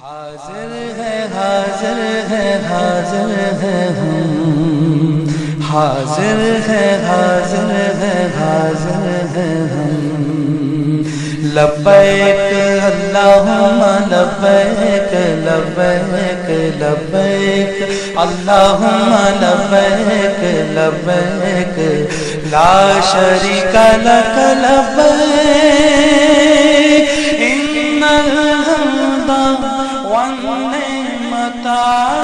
حاضر ہے حاضر ہے حاضر ہے ہم، حاضر ہے حاضر ہے حاضر ہے ہم، لبیک اللہم لبیک لبیک لبیک اللہم لبیک لبیک لا شریک لک لبیک ان الحمد والنعمت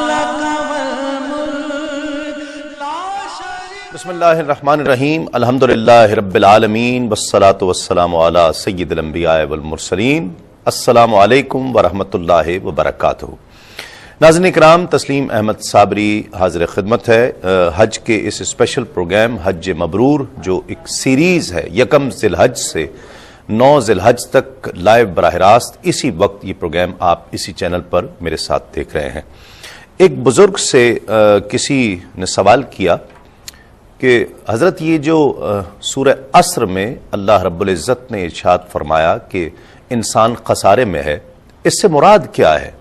لک والملک لا شریک. بسم اللہ الرحمن الرحیم، الحمدللہ رب العالمین والصلاة والسلام علی سید الانبیاء والمرسلین. السلام علیکم ورحمۃ اللہ وبرکاتہ. ناظرین اکرام، تسلیم احمد صابری حاضر خدمت ہے حج کے اس اسپیشل پروگرام حج مبرور، جو ایک سیریز ہے 1 ذی الحج سے 9 ذی الحج تک لائیو براہ راست اسی وقت یہ پروگرام آپ اسی چینل پر میرے ساتھ دیکھ رہے ہیں. ایک بزرگ سے کسی نے سوال کیا کہ حضرت یہ جو سورہ عصر میں اللہ رب العزت نے ارشاد فرمایا کہ انسان خسارے میں ہے، اس سے مراد کیا ہے؟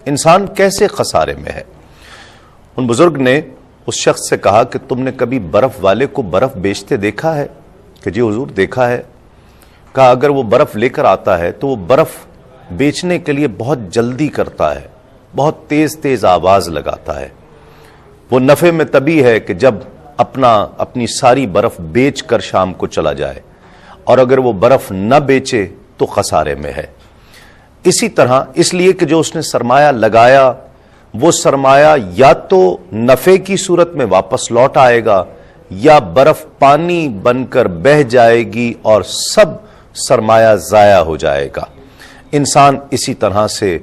انسان کیسے خسارے میں ہے؟ ان بزرگ نے اس شخص سے کہا کہ تم نے کبھی برف والے کو برف بیچتے دیکھا ہے؟ کہ جی حضور دیکھا ہے. کہا اگر وہ برف لے کر آتا ہے تو وہ برف بیچنے کے لیے بہت جلدی کرتا ہے، بہت تیز تیز آواز لگاتا ہے. وہ نفع میں تبھی ہے کہ جب اپنی ساری برف بیچ کر شام کو چلا جائے، اور اگر وہ برف نہ بیچے تو خسارے میں ہے. اسی طرح اس لیے کہ جو اس نے سرمایہ لگایا وہ سرمایہ یا تو نفع کی صورت میں واپس لوٹ آئے گا یا برف پانی بن کر بہہ جائے گی اور سب سرمایہ ضائع ہو جائے گا. انسان اسی طرح سے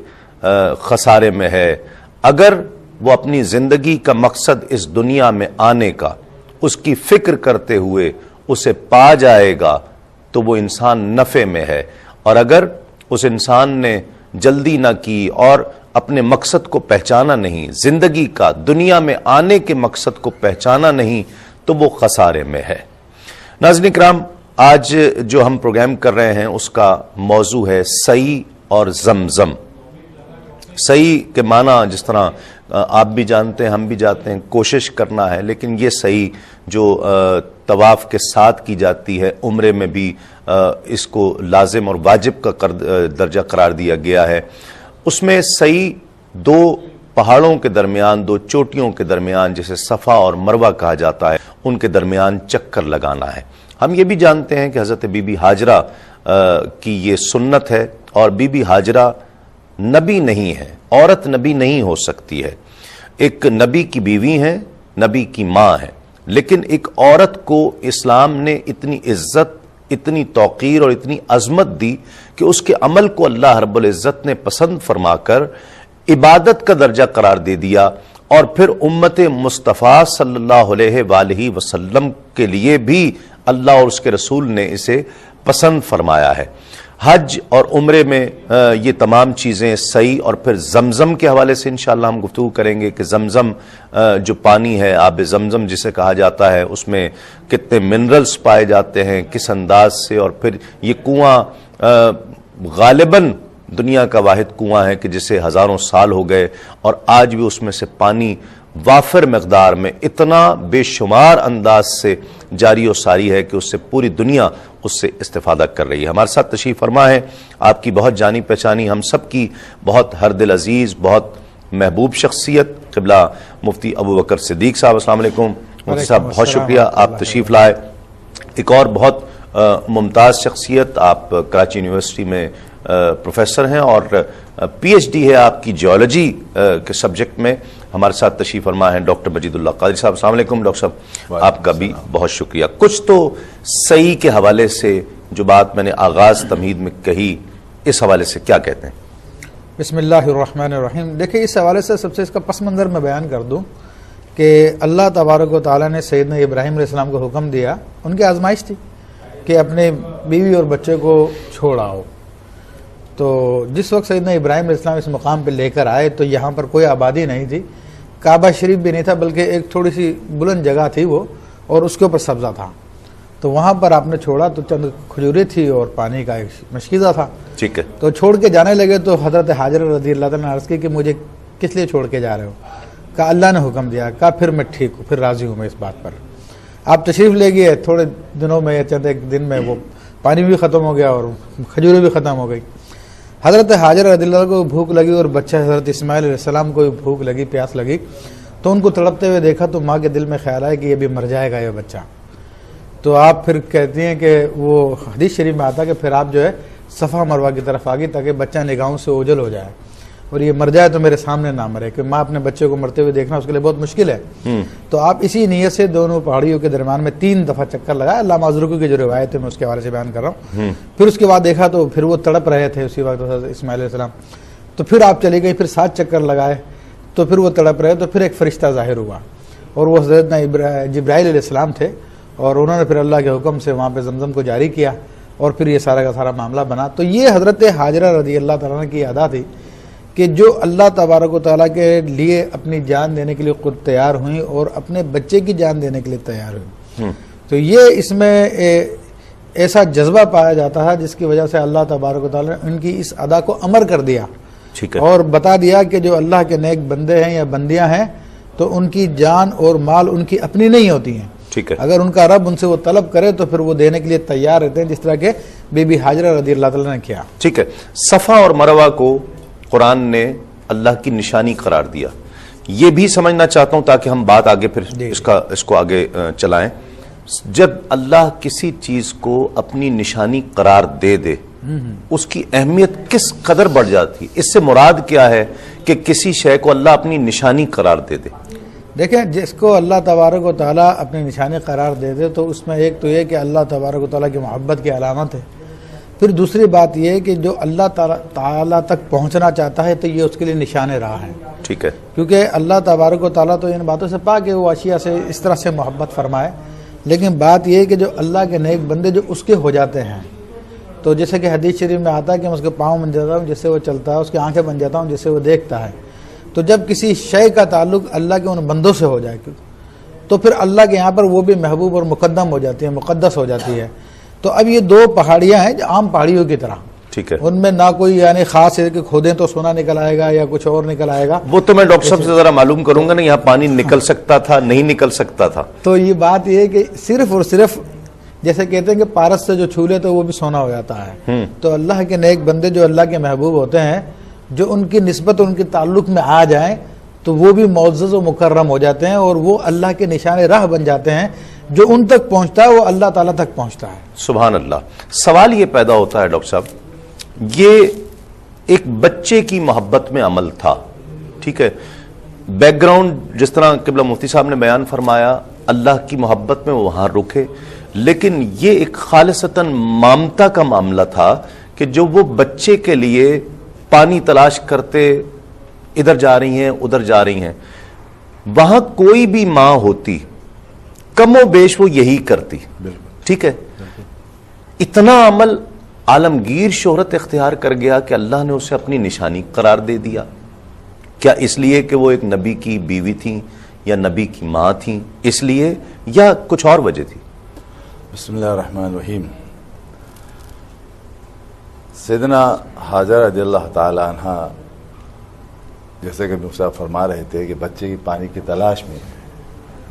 خسارے میں ہے. اگر وہ اپنی زندگی کا مقصد اس دنیا میں آنے کا اس کی فکر کرتے ہوئے اسے پا جائے گا تو وہ انسان نفع میں ہے، اور اگر اس انسان نے جلدی نہ کی اور اپنے مقصد کو پہچانا نہیں، زندگی کا دنیا میں آنے کے مقصد کو پہچانا نہیں، تو وہ خسارے میں ہے. ناظرین کرام، آج جو ہم پروگرام کر رہے ہیں اس کا موضوع ہے سعی اور زمزم. سعی کے معنی جس طرح آپ بھی جانتے ہیں، ہم بھی جانتے ہیں، کوشش کرنا ہے، لیکن یہ سعی جو طواف کے ساتھ کی جاتی ہے، عمرے میں بھی اس کو لازم اور واجب کا درجہ قرار دیا گیا ہے. اس میں سعی 2 پہاڑوں کے درمیان، 2 چوٹیوں کے درمیان، جسے صفا اور مروہ کہا جاتا ہے، ان کے درمیان چکر لگانا ہے. ہم یہ بھی جانتے ہیں کہ حضرت بی بی ہاجرہ کی یہ سنت ہے، اور بی بی ہاجرہ نبی نہیں ہے، عورت نبی نہیں ہو سکتی ہے. ایک نبی کی بیوی ہیں، نبی کی ماں ہے، لیکن ایک عورت کو اسلام نے اتنی عزت، اتنی توقیر اور اتنی عظمت دی کہ اس کے عمل کو اللہ رب العزت نے پسند فرما کر عبادت کا درجہ قرار دے دیا، اور پھر امت مصطفیٰ صلی اللہ علیہ وآلہ وسلم کے لیے بھی اللہ اور اس کے رسول نے اسے پسند فرمایا ہے. حج اور عمرے میں یہ تمام چیزیں، سعی اور پھر زمزم کے حوالے سے انشاءاللہ ہم گفتگو کریں گے کہ زمزم جو پانی ہے، آب زمزم جسے کہا جاتا ہے، اس میں کتنے منرلز پائے جاتے ہیں، کس انداز سے، اور پھر یہ کنواں غالباً دنیا کا واحد کنواں ہے کہ جسے ہزاروں سال ہو گئے، اور آج بھی اس میں سے پانی وافر مقدار میں اتنا بے شمار انداز سے جاری و ساری ہے کہ اس سے پوری دنیا اس سے استفادہ کر رہی ہے. ہمارے ساتھ تشریف فرما ہے آپ کی بہت جانی پہچانی، ہم سب کی بہت ہر دل عزیز، بہت محبوب شخصیت قبلہ مفتی ابوبکر صدیق صاحب. السلام علیکم مفتی صاحب، بہت شکریہ آپ تشریف لائے. ایک اور بہت ممتاز شخصیت، آپ کراچی یونیورسٹی میں پروفیسر ہیں اور پی ایچ ڈی ہے آپ کی جیولوجی کے سبجیکٹ میں. ہمارے ساتھ تشریف فرما ہیں ڈاکٹر مجید اللہ قادری صاحب. السلام علیکم ڈاکٹر صاحب، آپ کا بھی بہت شکریہ. کچھ تو سعی کے حوالے سے جو بات میں نے آغاز تمہید میں کہی، اس حوالے سے کیا کہتے ہیں؟ بسم اللہ الرحمن الرحیم. دیکھیں، اس حوالے سے سب سے اس کا پس منظر میں بیان کر دوں کہ اللہ تبارک و تعالیٰ نے سیدنا ابراہیم علیہ السلام کو حکم دیا، ان کی آزمائش تھی کہ اپنے بیوی اور بچے کو چھوڑ آؤ. تو جس وقت سیدنا ابراہیم علیہ السلام اس مقام پہ لے کر آئے تو یہاں پر کوئی آبادی نہیں تھی، کعبہ شریف بھی نہیں تھا، بلکہ ایک تھوڑی سی بلند جگہ تھی وہ، اور اس کے اوپر سبزہ تھا. تو وہاں پر آپ نے چھوڑا تو چند کھجوریں تھی اور پانی کا ایک مشکیزہ تھا. ٹھیک ہے. تو چھوڑ کے جانے لگے تو حضرت حاجرہ رضی اللہ تعالیٰ نے عرض کی کہ مجھے کس لیے چھوڑ کے جا رہے ہو؟ کہا اللہ نے حکم دیا. کہا پھر میں ٹھیک ہوں، پھر راضی ہوں میں اس بات پر. آپ تشریف لے گئے، تھوڑے دنوں میں یا چند ایک دن میں وہ پانی بھی ختم ہو گیا اور کھجوریں بھی ختم ہو گئی. حضرت حاجرہ رضی اللہ کو بھوک لگی اور بچہ حضرت اسماعیل علیہ السلام کو بھی بھوک لگی، پیاس لگی. تو ان کو تڑپتے ہوئے دیکھا تو ماں کے دل میں خیال آیا کہ یہ بھی مر جائے گا یہ بچہ. تو آپ پھر کہتی ہیں کہ وہ حدیث شریف میں آتا کہ پھر آپ جو ہے صفا مروہ کی طرف آگئی تاکہ بچہ نگاہوں سے اوجھل ہو جائے اور یہ مر جائے تو میرے سامنے نہ مرے، کہ ماں اپنے بچے کو مرتے ہوئے دیکھنا اس کے لیے بہت مشکل ہے. تو آپ اسی نیت سے دونوں پہاڑیوں کے درمیان میں 3 دفعہ چکر لگایا. علامہ ازرقی کی جو روایت ہے میں اس کے حوالے سے بیان کر رہا ہوں. پھر اس کے بعد دیکھا تو پھر وہ تڑپ رہے تھے اسی وقت اسماعیل علیہ السلام. تو پھر آپ چلی گئی، پھر 7 چکر لگائے تو پھر وہ تڑپ رہے. تو پھر ایک فرشتہ ظاہر ہوا اور وہ حضرت جبرائیل علیہ السلام تھے اور انہوں نے پھر اللہ کے حکم سے وہاں پہ زمزم کو جاری کیا اور پھر یہ سارا کا سارا معاملہ بنا. تو یہ حضرت حاجرہ رضی اللہ تعالیٰ کی ادا تھی کہ جو اللہ تبارک و تعالیٰ کے لیے اپنی جان دینے کے لیے خود تیار ہوئیں اور اپنے بچے کی جان دینے کے لیے تیار ہوئیں. تو یہ اس میں ایسا جذبہ پایا جاتا ہے جس کی وجہ سے اللہ تبارک و تعالیٰ نے ان کی اس ادا کو امر کر دیا اور بتا دیا کہ جو اللہ کے نیک بندے ہیں یا بندیاں ہیں تو ان کی جان اور مال ان کی اپنی نہیں ہوتی ہیں. اگر ان کا رب ان سے وہ طلب کرے تو پھر وہ دینے کے لیے تیار رہتے ہیں، جس طرح کہ بی بی حاجرہ رضی اللہ تعالیٰ نے کیا. ٹھیک ہے. صفا اور مروہ کو قرآن نے اللہ کی نشانی قرار دیا. یہ بھی سمجھنا چاہتا ہوں تاکہ ہم بات آگے پھر اس کو آگے چلائیں. جب اللہ کسی چیز کو اپنی نشانی قرار دے دے اس کی اہمیت کس قدر بڑھ جاتی. اس سے مراد کیا ہے کہ کسی شے کو اللہ اپنی نشانی قرار دے دے؟ دیکھیں، جس کو اللہ تبارک و تعالیٰ اپنی نشانی قرار دے دے تو اس میں ایک تو یہ کہ اللہ تبارک و تعالیٰ کی محبت کی علامت ہے. پھر دوسری بات یہ ہے کہ جو اللہ تعالیٰ تک پہنچنا چاہتا ہے تو یہ اس کے لیے نشان راہ ہے. ٹھیک ہے. کیونکہ اللہ تبارک و تعالیٰ تو ان باتوں سے پاک ہے وہ اشیاء سے اس طرح سے محبت فرمائے، لیکن بات یہ ہے کہ جو اللہ کے نیک بندے جو اس کے ہو جاتے ہیں، تو جیسے کہ حدیث شریف میں آتا ہے کہ میں اس کے پاؤں بن جاتا ہوں جس سے وہ چلتا ہے، اس کی آنکھیں بن جاتا ہوں جس سے وہ دیکھتا ہے. تو جب کسی شے کا تعلق اللہ کے ان بندوں سے ہو جائے تو پھر اللہ کے یہاں پر وہ بھی محبوب اور مقدم ہو جاتی ہے، مقدس ہو جاتی ہے. تو اب یہ 2 پہاڑیاں ہیں جو عام پہاڑیوں کی طرح، ٹھیک ہے، ان میں نہ کوئی یعنی خاص ہے کہ کھودیں تو سونا نکل آئے گا یا کچھ اور نکل آئے گا. وہ تو میں ڈاکٹر صاحب سے ذرا معلوم کروں گا نا، یہاں پانی نکل سکتا تھا نہیں نکل سکتا تھا. تو یہ بات یہ ہے کہ صرف اور صرف جیسے کہتے ہیں کہ پارس سے جو چھو لے تو وہ بھی سونا ہو جاتا ہے. تو اللہ کے نیک بندے جو اللہ کے محبوب ہوتے ہیں، جو ان کی نسبت ان کے تعلق میں آ جائیں تو وہ بھی معزز و مکرم ہو جاتے ہیں اور وہ اللہ کے نشان راہ بن جاتے ہیں. جو ان تک پہنچتا ہے وہ اللہ تعالیٰ تک پہنچتا ہے. سبحان اللہ. سوال یہ پیدا ہوتا ہے ڈاکٹر صاحب، یہ ایک بچے کی محبت میں عمل تھا، ٹھیک ہے، بیک گراؤنڈ جس طرح قبلہ مفتی صاحب نے بیان فرمایا اللہ کی محبت میں وہاں رکے، لیکن یہ ایک خالصتاً مامتا کا معاملہ تھا کہ جو وہ بچے کے لیے پانی تلاش کرتے ادھر جا رہی ہیں ادھر جا رہی ہیں. وہاں کوئی بھی ماں ہوتی کم و بیش وہ یہی کرتی. ٹھیک ہے. اتنا عمل عالمگیر شہرت اختیار کر گیا کہ اللہ نے اسے اپنی نشانی قرار دے دیا. کیا اس لیے کہ وہ ایک نبی کی بیوی تھیں یا نبی کی ماں تھیں، اس لیے یا کچھ اور وجہ تھی؟ بسم اللہ الرحمن الرحیم. سیدنا حاجرہ رضی اللہ تعالی عنہ جیسے کہ صاحب فرما رہے تھے کہ بچے کی پانی کی تلاش میں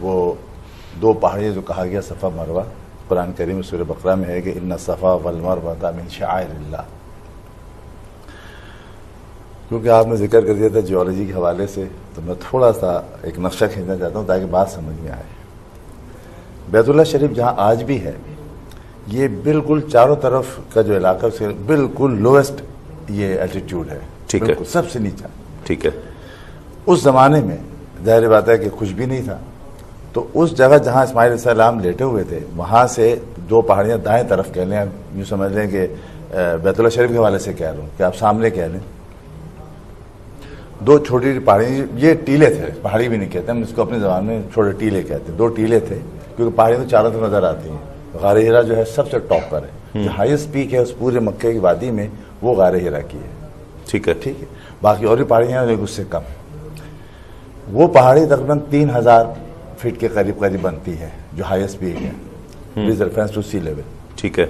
وہ 2 پہاڑیاں جو کہا گیا صفا مروہ، قرآن کریم سورہ بقرہ میں ہے کہ ان الصفا والمروہ من شعائر اللہ. کیونکہ آپ نے ذکر کر دیا تھا جیولوجی کے حوالے سے تو میں تھوڑا سا ایک نقشہ کھینچنا چاہتا ہوں تاکہ بات سمجھ میں آئے. بیت اللہ شریف جہاں آج بھی ہے یہ بالکل چاروں طرف کا جو علاقہ سے بالکل لویسٹ یہ ایلٹیٹیوڈ ہے. ٹھیک ہے. سب سے نیچا. ٹھیک ہے. اس زمانے میں ظاہر بات ہے کہ کچھ بھی نہیں تھا، تو اس جگہ جہاں اسماعیل علیہ السلام لیٹے ہوئے تھے وہاں سے 2 پہاڑیاں دائیں طرف کہہ لیں، یوں سمجھ لیں کہ بیت اللہ شریف کے حوالے سے کہہ رہا ہوں کہ آپ سامنے کہہ لیں. 2 چھوٹی پہاڑی، یہ ٹیلے تھے، پہاڑی بھی نہیں کہتے ہم اس کو اپنی زبان میں چھوٹے ٹیلے کہتے ہیں. 2 ٹیلے تھے کیونکہ پہاڑیاں تو چاروں طرف نظر آتی ہیں. غار ہرا جو ہے سب سے ٹاپ پر ہے، جو ہائیسٹ پیک ہے اس پورے مکے کی وادی میں وہ غار ہرا کی ہے. ٹھیک ہے. ٹھیک ہے. باقی اور بھی پہاڑیاں ہیں اس سے کم. وہ پہاڑی تقریباً 3000 فٹ کے قریب بنتی ہے جو ہائیسٹ پیک ہے. with reference to sea level. ٹھیک ہے.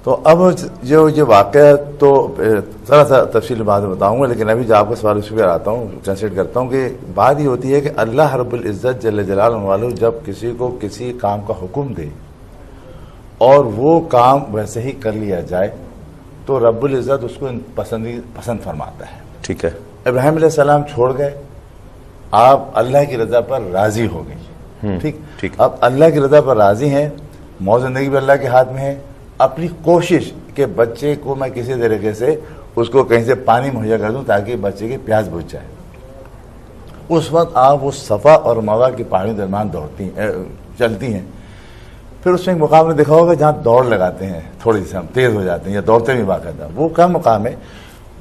تو اب جو واقعہ تو ذرا سا تفصیل بعد میں بتاؤں گا، لیکن ابھی جو آپ کا سوال اس پہ آتا ہوں، ٹرانسلیٹ کرتا ہوں کہ بات یہ ہوتی ہے کہ اللہ رب العزت جل جلالہ والو جب کسی کو کسی کام کا حکم دے اور وہ کام ویسے ہی کر لیا جائے تو رب العزت اس کو پسند فرماتا ہے. ٹھیک ہے. ابراہیم علیہ السلام چھوڑ گئے، آپ اللہ کی رضا پر راضی ہو گئی. ٹھیک. اب اللہ کی رضا پر راضی ہیں، موت زندگی بھی اللہ کے ہاتھ میں ہے. اپنی کوشش کہ بچے کو میں کسی طریقے سے اس کو کہیں سے پانی مہیا کر دوں تاکہ بچے کی پیاس بجھ جائے. اس وقت آپ وہ صفا اور مروہ کی پہاڑیوں درمیان چلتی ہیں. پھر اس میں ایک مقام نے دیکھا ہوگا جہاں دوڑ لگاتے ہیں، تھوڑی سی ہم تیز ہو جاتے ہیں یا دوڑتے بھی باقاعدہ. وہ کیا مقام ہے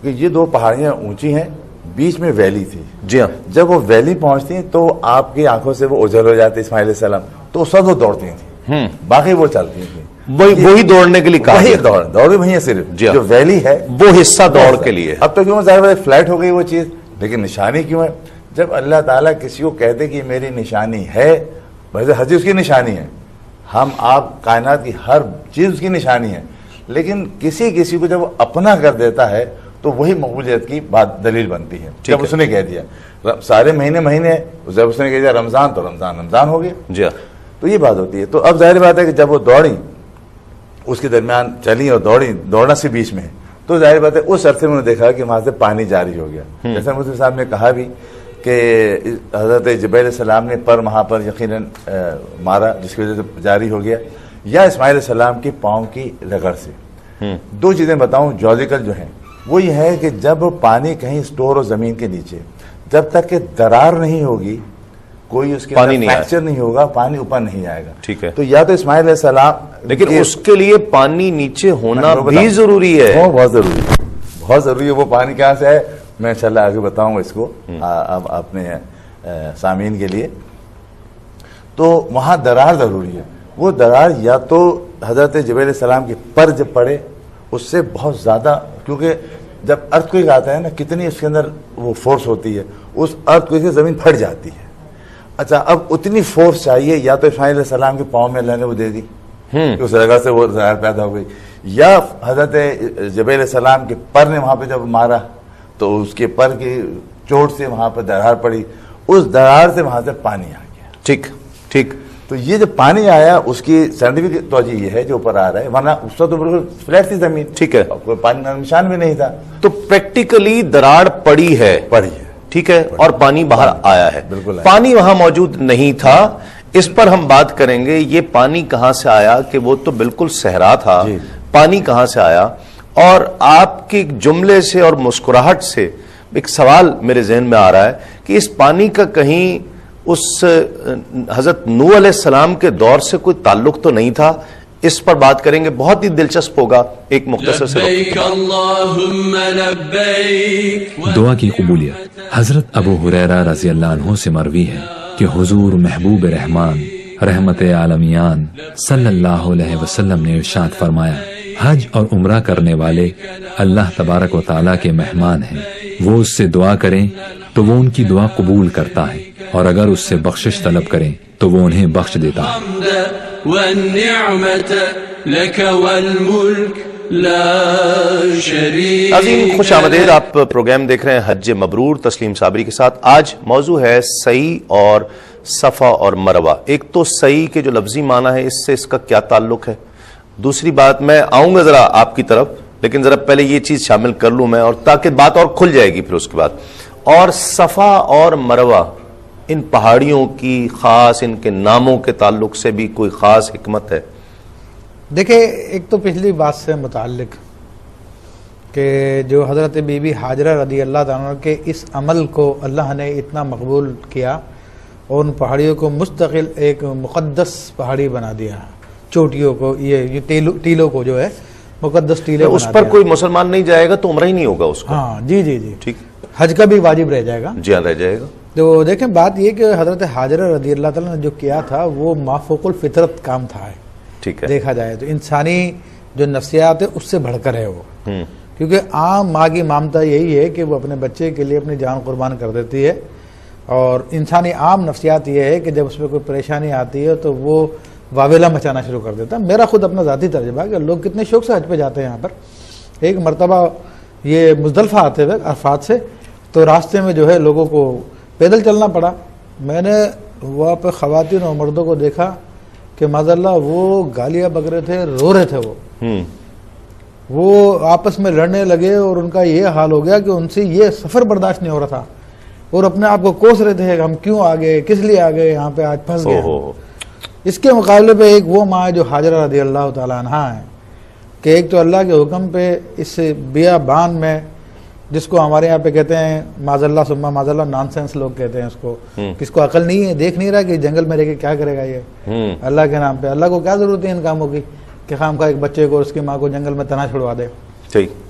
کہ یہ دو پہاڑیاں اونچی ہیں، بیچ میں ویلی تھی. جی ہاں. جب وہ ویلی پہنچتی ہیں تو آپ کی آنکھوں سے وہ اوجھل ہو جاتے اسماعیل علیہ السلام، تو اس وقت وہ دوڑتی تھیں، باقی وہ چلتی تھیں. وہی دوڑنے کے لیے کہا وہی دوڑ بھی وہی ہے، صرف جو ویلی ہے وہ حصہ دوڑ کے لیے. اب تو کیوں ظاہر فلیٹ ہو گئی وہ چیز، لیکن نشانی کیوں ہے؟ جب اللہ تعالیٰ کسی کو کہتے کہ یہ میری نشانی ہے، ویسے حج اس کی نشانی ہے، ہم آپ کائنات کی ہر چیز اس کی نشانی ہے، لیکن کسی کو جب وہ اپنا کر دیتا ہے تو وہی مقبولیت کی بات دلیل بنتی ہے. جب اس نے کہہ دیا سارے مہینے جب اس نے کہہ دیا رمضان تو رمضان ہو گیا. جی ہاں. تو یہ بات ہوتی ہے. تو اب ظاہر بات ہے کہ جب وہ دوڑی، اس کے درمیان چلی اور دوڑنا سے بیچ میں ہے، تو ظاہر بات ہے اس عرصے میں انہوں نے دیکھا کہ وہاں سے پانی جاری ہو گیا. جیسا مفتی صاحب نے کہا بھی کہ حضرت جبرائیل علیہ السلام نے پر وہاں پر یقیناً مارا جس کی وجہ سے جاری ہو گیا، یا اسماعیل علیہ السلام کی پاؤں کی رگڑ سے. دو چیزیں بتاؤں جیولوجیکل جو ہیں، وہ یہ ہے کہ جب پانی کہیں سٹور ہو زمین کے نیچے، جب تک کہ درار نہیں ہوگی، کوئی اس کے فریکچر نہیں ہوگا، پانی اوپر نہیں آئے گا. ٹھیک ہے. تو یا تو اسماعیل علیہ السلام، لیکن اس کے لیے پانی نیچے ہونا بھی ضروری ہے. بہت ضروری ہے، بہت ضروری ہے. وہ پانی کہاں سے ہے میں انشاءاللہ آگے بتاؤں گا اس کو اب اپنے سامعین کے لیے. تو وہاں درار ضروری ہے. وہ درار یا تو حضرت جبرائیل علیہ السلام کے پر جب پڑے اس سے بہت زیادہ، کیونکہ جب ارتھ آتا ہے نا کتنی اس کے اندر وہ فورس ہوتی ہے، اس ارتھ سے زمین پھٹ جاتی ہے. اچھا اب اتنی فورس چاہیے، یا تو اسماعیل علیہ السلام کے پاؤں میں اللہ نے وہ دے دی کہ اس جگہ سے وہ زہر پیدا ہو گئی، یا حضرت جبرائیل علیہ السلام کے پر نے وہاں پہ جب مارا تو اس کے پر کی چوٹ سے وہاں پہ درار پڑی، اس درار سے وہاں سے پانی آ گیا. ٹھیک. تو یہ جو پانی آیا اس کی سائنٹیفک توجہ یہ ہے جو اوپر آ رہا ہے، ورنہ اس وقت تو بالکل فلیٹ تھی زمین. ٹھیک ہے. کوئی پانی کا نشان بھی نہیں تھا. تو پریکٹیکلی دراڑ پڑی ہے. ٹھیک ہے. اور پانی باہر آیا ہے. بالکل. پانی وہاں موجود نہیں تھا. اس پر ہم بات کریں گے یہ پانی کہاں سے آیا، کہ وہ تو بالکل صحرا تھا. پانی کہاں سے آیا؟ اور آپ کے جملے سے اور مسکراہٹ سے ایک سوال میرے ذہن میں آ رہا ہے کہ اس پانی کا کہیں اس حضرت نوح علیہ السلام کے دور سے کوئی تعلق تو نہیں تھا. اس پر بات کریں گے، بہت ہی دلچسپ ہوگا. ایک مختصر سے دعا کی قبولیت. حضرت ابو ہریرہ رضی اللہ عنہ سے مروی ہے کہ حضور محبوب رحمان رحمت عالمیان صلی اللہ علیہ وسلم نے ارشاد فرمایا، حج اور عمرہ کرنے والے اللہ تبارک و تعالیٰ کے مہمان ہیں. وہ اس سے دعا کریں تو وہ ان کی دعا قبول کرتا ہے، اور اگر اس سے بخشش طلب کریں تو وہ انہیں بخش دیتا ہے. عظیم خوش آمدید. آپ پروگرام دیکھ رہے ہیں حج مبرور تسلیم صابری کے ساتھ. آج موضوع ہے سعی اور صفا اور مروہ. ایک تو سعی کے جو لفظی معنی ہے اس سے اس کا کیا تعلق ہے. دوسری بات میں آؤں گا ذرا آپ کی طرف، لیکن ذرا پہلے یہ چیز شامل کر لوں میں، اور تاکہ بات اور کھل جائے گی پھر اس کے بعد. اور صفا اور مروہ ان پہاڑیوں کی خاص، ان کے ناموں کے تعلق سے بھی کوئی خاص حکمت ہے؟ دیکھیں، ایک تو پچھلی بات سے متعلق کہ جو حضرت بی بی حاجرہ رضی اللہ تعالیٰ کے اس عمل کو اللہ نے اتنا مقبول کیا اور ان پہاڑیوں کو مستقل ایک مقدس پہاڑی بنا دیا. چوٹیوں کو، یہ ٹیلوں کو جو ہے مقدس ٹیلے، اس پر کوئی مسلمان نہیں جائے گا تو عمرہ ہی نہیں ہوگا اس کو. ہاں جی جی جی ٹھیک. حج کا بھی واجب رہ جائے گا. جی ہاں رہ جائے گا. تو دیکھیں بات یہ کہ حضرت حاجرہ رضی اللہ تعالیٰ نے جو کیا تھا وہ مافوق الفطرت کام تھا. ٹھیک ہے. دیکھا جائے تو انسانی جو نفسیات ہے اس سے بڑھ کر ہے وہ، کیونکہ عام ماں کی مامتا یہی ہے کہ وہ اپنے بچے کے لیے اپنی جان قربان کر دیتی ہے. اور انسانی عام نفسیات یہ ہے کہ جب اس میں کوئی پریشانی آتی ہے تو وہ واویلا مچانا شروع کر دیتا ہے. میرا خود اپنا ذاتی تجربہ ہے کہ لوگ کتنے شوق سے حج پہ جاتے ہیں یہاں پر. ایک مرتبہ یہ مزدلفہ آتے ہوئے عرفات سے تو راستے میں جو ہے لوگوں کو پیدل چلنا پڑا. میں نے وہاں پہ خواتین اور مردوں کو دیکھا کہ معاذ اللہ وہ گالیاں بک رہے تھے, رو رہے تھے, وہ آپس میں لڑنے لگے اور ان کا یہ حال ہو گیا کہ ان سے یہ سفر برداشت نہیں ہو رہا تھا اور اپنے آپ کو کوس رہے تھے کہ ہم کیوں آگے, کس لیے آگے, یہاں پہ آج پھنس گئے. اس کے مقابلے پہ ایک وہ ماں جو حاجرہ رضی اللہ تعالیٰ عنہا ہے کہ ایک تو اللہ کے حکم پہ اس بیابان میں, جس کو ہمارے یہاں پہ کہتے ہیں معاذ اللہ ثم معاذ اللہ نان سینس لوگ کہتے ہیں اس کو, کس کو عقل نہیں ہے, دیکھ نہیں رہا کہ جنگل میں رہ کے کیا کرے گا یہ اللہ کے نام پہ. اللہ کو کیا ضرورت ہے ان کاموں کی کہ خام کا ایک بچے کو اور اس کی ماں کو جنگل میں تنا چھڑوا دے.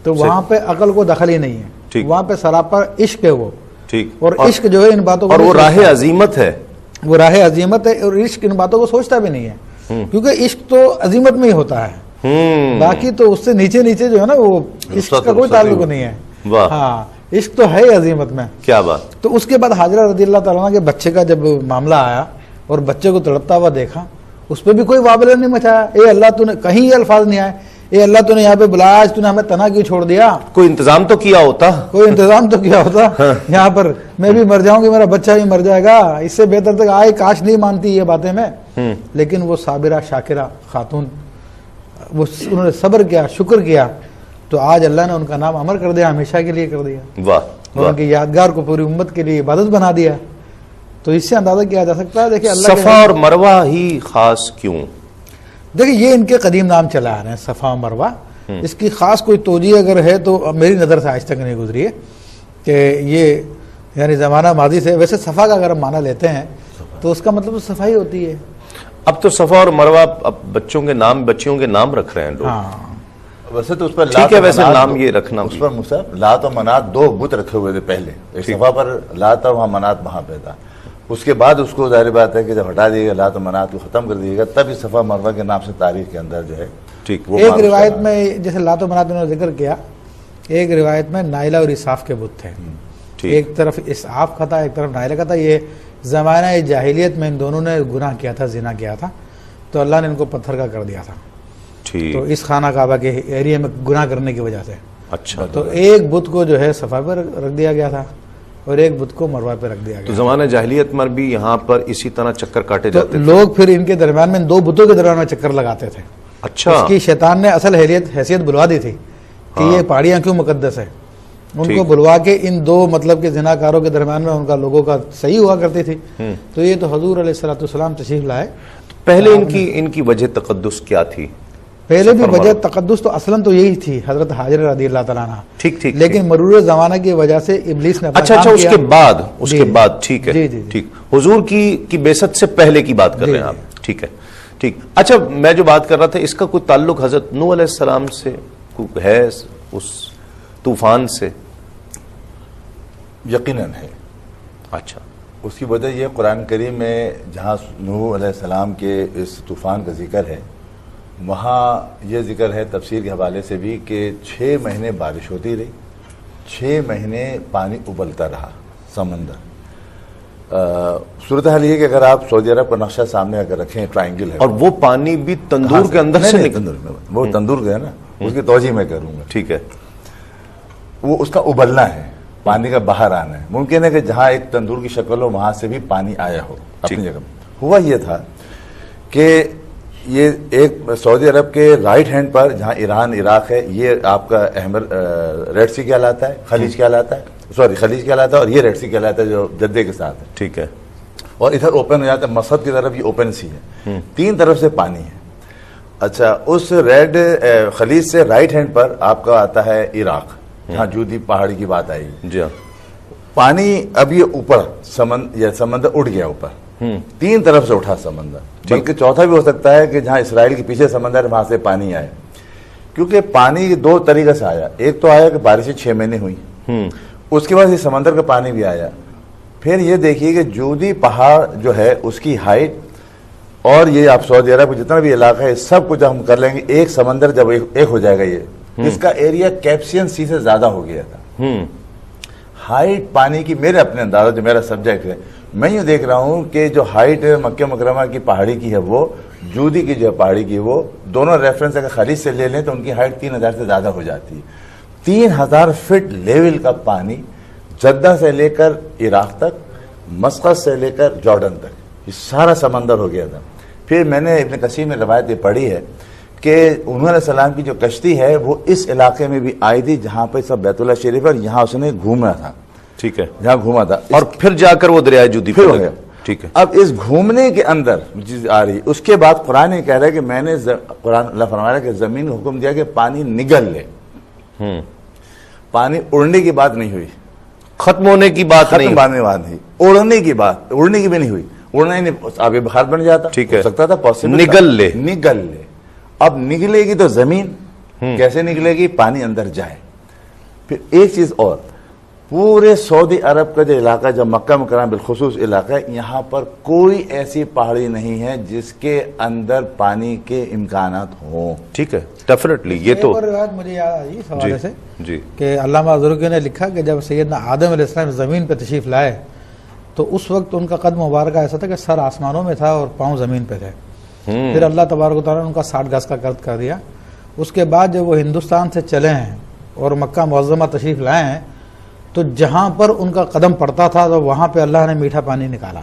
تو وہاں پہ عقل کو دخل ہی نہیں ہے, وہاں پہ سراپا عشق ہے وہ. اور عشق جو ہے ان باتوں کو, اور وہ راہ عظیمت ہے, وہ راہ عظیمت ہے, اور عشق ان باتوں کو سوچتا بھی نہیں ہے کیونکہ عشق تو عظیمت میں ہی ہوتا ہے, باقی تو اس سے نیچے نیچے جو ہے نا وہ عشق کا کوئی تعلق نہیں ہے. ہاں عشق تو ہے عظیمت میں. کیا بات. تو اس کے بعد حاجرہ رضی اللہ تعالیٰ کے بچے کا جب معاملہ آیا اور بچے کو تڑپتا ہوا دیکھا, اس پہ بھی کوئی وابلہ نہیں مچایا. اے اللہ تو نے, کہیں یہ الفاظ نہیں آئے اے اللہ تو نے یہاں پہ بلایا, آج تو نے ہمیں تنا کیوں چھوڑ دیا. کوئی انتظام تو کیا ہوتا, کوئی انتظام تو کیا ہوتا. یہاں پر میں بھی مر جاؤں گی, میرا بچہ بھی مر جائے گا, اس سے بہتر تک آئے کاش نہیں مانتی یہ باتیں میں. لیکن وہ صابرہ شاکرہ خاتون, وہ انہوں نے صبر کیا, شکر کیا, تو آج اللہ نے ان کا نام امر کر دیا, ہمیشہ کے لیے کر دیا. اور ان کی یادگار کو پوری امت کے لیے عبادت بنا دیا. تو اس سے اندازہ کیا جا سکتا ہے. دیکھیں اللہ صفا اور مروہ ہی خاص کیوں؟ دیکھیں یہ ان کے قدیم نام چلا آ رہے ہیں صفا و مروہ. اس کی خاص کوئی توجیہ اگر ہے تو میری نظر سے آج تک نہیں گزری ہے کہ یہ یعنی زمانہ ماضی سے. ویسے صفا کا اگر ہم معنی لیتے ہیں تو اس کا مطلب صفائی ہوتی ہے. اب تو صفا اور مروہ اب بچوں کے نام, بچیوں کے نام رکھ رہے ہیں لوگ. ویسے تو اس پر ٹھیک ہے, ویسے نام یہ رکھنا اس پر مصعب لات و منات دو بت رکھے ہوئے تھے پہلے. ایک صفا پر لات تھا, وہاں منات وہاں پہ تھا. اس کے بعد اس کو ظاہر بات ہے کہ جب ہٹا دیے گا لات و منات کو ختم کر دیے گا, تب اس صفا مروہ کے نام سے تاریخ کے اندر جو ہے ٹھیک. ایک روایت میں جیسے لات و منات انہوں نے ذکر کیا, ایک روایت میں نائلہ اور اساف کے بت تھے. ایک طرف اساف کا تھا, ایک طرف نائلہ کا تھا. یہ زمانہ جاہلیت میں ان دونوں نے گناہ کیا تھا, زنا کیا تھا, تو اللہ نے ان کو پتھر کا کر دیا تھا. تو اس خانہ کعبہ کے ایریا میں گناہ کرنے کی وجہ سے. اچھا. تو ایک بت کو جو ہے صفا پہ رکھ دیا گیا تھا اور ایک بت کو مروہ پہ رکھ دیا گیا. تو زمانہ جاہلیت میں بھی یہاں پر اسی طرح چکر کاٹے جاتے تھے. لوگ پھر ان کے درمیان میں, ان دو بتوں کے درمیان میں چکر لگاتے تھے. اچھا. اس کی شیطان نے اصل حیثیت بلوا دی تھی کہ یہ پہاڑیاں کیوں مقدس ہے. ان کو بلوا کے ان دو مطلب کہ زناکاروں کے درمیان میں ان کا لوگوں کا صحیح ہوا کرتی تھی. تو یہ تو حضور علیہ الصلوۃ والسلام تشریف لائے. پہلے ان کی وجہ تقدس کیا تھی؟ پہلے بھی وجہ تقدس تو اصلاً تو یہی تھی, حضرت حاجرہ رضی اللہ تعالیٰ عنہ. ٹھیک. لیکن مرور زمانہ کی وجہ سے ابلیس نے اچھا اس کے بعد ٹھیک ہے. ٹھیک. حضور کی بعثت سے پہلے کی بات کر رہے ہیں آپ. ٹھیک ہے. ٹھیک. اچھا میں جو بات کر رہا تھا اس کا کوئی تعلق حضرت نوح علیہ السلام سے ہے, اس طوفان سے؟ یقیناً ہے. اچھا. اس کی وجہ یہ قرآن کریم میں جہاں نوح علیہ السلام کے اس طوفان کا ذکر ہے, وہاں یہ ذکر ہے تفسیر کے حوالے سے بھی کہ 6 مہینے بارش ہوتی رہی, 6 مہینے پانی ابلتا رہا سمندر. صورتحال یہ کہ اگر آپ سعودی عرب کا نقشہ سامنے اگر رکھیں, ٹرائنگل ہے, اور وہ پانی بھی تندور کے اندر سے وہ تندور کا ہے نا, اس کی توجہ میں کروں گا. ٹھیک ہے. وہ اس کا ابلنا ہے, پانی کا باہر آنا ہے. ممکن ہے کہ جہاں ایک تندور کی شکل ہو وہاں سے بھی پانی آیا ہو اپنی جگہ. ہوا یہ تھا کہ یہ ایک سعودی عرب کے رائٹ ہینڈ پر جہاں ایران عراق ہے, یہ آپ کا احمر ریڈ سی کہلاتا ہے, خلیج کہلاتا ہے, خلیج کہلاتا ہے, اور یہ ریڈ سی کہلاتا ہے جو جدے کے ساتھ ہے. ٹھیک ہے. اور ادھر اوپن ہو جاتا ہے, مسقط کی طرف یہ اوپن سی ہے, 3 طرف سے پانی ہے. اچھا, اس ریڈ خلیج سے رائٹ ہینڈ پر آپ کا آتا ہے عراق, جہاں جودی پہاڑی کی بات آئی. جی ہاں. پانی اب یہ اوپر سمندر اٹھ گیا اوپر, 3 طرف سے اٹھا سمندر, بلکہ چوتھا بھی ہو سکتا ہے کہ جہاں اسرائیل کے پیچھے سمندر وہاں سے پانی آئے. کیونکہ پانی 2 طریقے سے آیا. ایک تو آیا کہ بارشیں 6 مہینے ہوئی, اس کے بعد یہ سمندر کا پانی بھی آیا. پھر یہ دیکھیے کہ جودی پہاڑ جو ہے اس کی ہائٹ اور یہ آپ سعودی عرب کا جتنا بھی علاقہ ہے سب کچھ ہم کر لیں گے, ایک سمندر جب ایک ہو جائے گا, یہ اس کا ایریا کیپسین سی سے زیادہ ہو گیا تھا. ہائٹ پانی کی, میرے اپنے اندازہ جو میرا سبجیکٹ ہے, میں یہ دیکھ رہا ہوں کہ جو ہائٹ مکہ مکرمہ کی پہاڑی کی ہے وہ جودی کی جو پہاڑی کی، وہ دونوں ریفرنس اگر خلیج سے لے لیں تو ان کی ہائٹ 3000 سے زیادہ ہو جاتی ہے. 3000 فٹ لیول کا پانی جدہ سے لے کر عراق تک، مسقط سے لے کر جارڈن تک، یہ سارا سمندر ہو گیا تھا. پھر میں نے ابن کثیر میں روایت یہ پڑھی ہے کہ انہوں علیہ السلام کی جو کشتی ہے وہ اس علاقے میں بھی آئی تھی جہاں پہ سب بیت اللہ شریف ہے، اور یہاں اس نے گھومنا تھا. ٹھیک ہے. جہاں گھوما تھا اور پھر جا کر وہ دریائے جودی پھر پہ ہو لگا. گیا. ٹھیک ہے. اب اس گھومنے کے اندر چیز آ رہی، اس کے بعد قرآن یہ کہہ رہا ہے کہ میں نے قرآن اللہ فرما رہا ہے کہ زمین کو حکم دیا کہ پانی نگل لے. پانی اڑنے کی بات نہیں ہوئی، ختم ہونے کی بات نہیں. ختم ہونے کی بات نہیں، اڑنے کی بات، اڑنے کی بھی نہیں ہوئی. اڑنا ہی نہیں، آب بخار بن جاتا. ٹھیک ہے. ہو سکتا تھا پاسبل، نگل لے. نگل لے. اب نگلے گی تو زمین کیسے نگلے گی؟ پانی اندر جائے. پھر ایک چیز اور، پورے سعودی عرب کا جو علاقہ، جو مکہ مکرمہ بالخصوص علاقہ ہے، یہاں پر کوئی ایسی پہاڑی نہیں ہے جس کے اندر پانی کے امکانات ہوں. ٹھیک ہے. ڈیفینیٹلی. یہ تو ایک اور روایت مجھے یاد آئی اس حوالے سے جی کہ علامہ ذرقی نے لکھا کہ جب سیدنا آدم علیہ السلام زمین پہ تشریف لائے تو اس وقت ان کا قد مبارکہ ایسا تھا کہ سر آسمانوں میں تھا اور پاؤں زمین پہ تھے. پھر اللہ تبارک و تعالیٰ نے ان کا 60 گز کا قد کر دیا. اس کے بعد جب وہ ہندوستان سے چلے ہیں اور مکہ معظمہ تشریف لائے ہیں تو جہاں پر ان کا قدم پڑتا تھا تو وہاں پہ اللہ نے میٹھا پانی نکالا.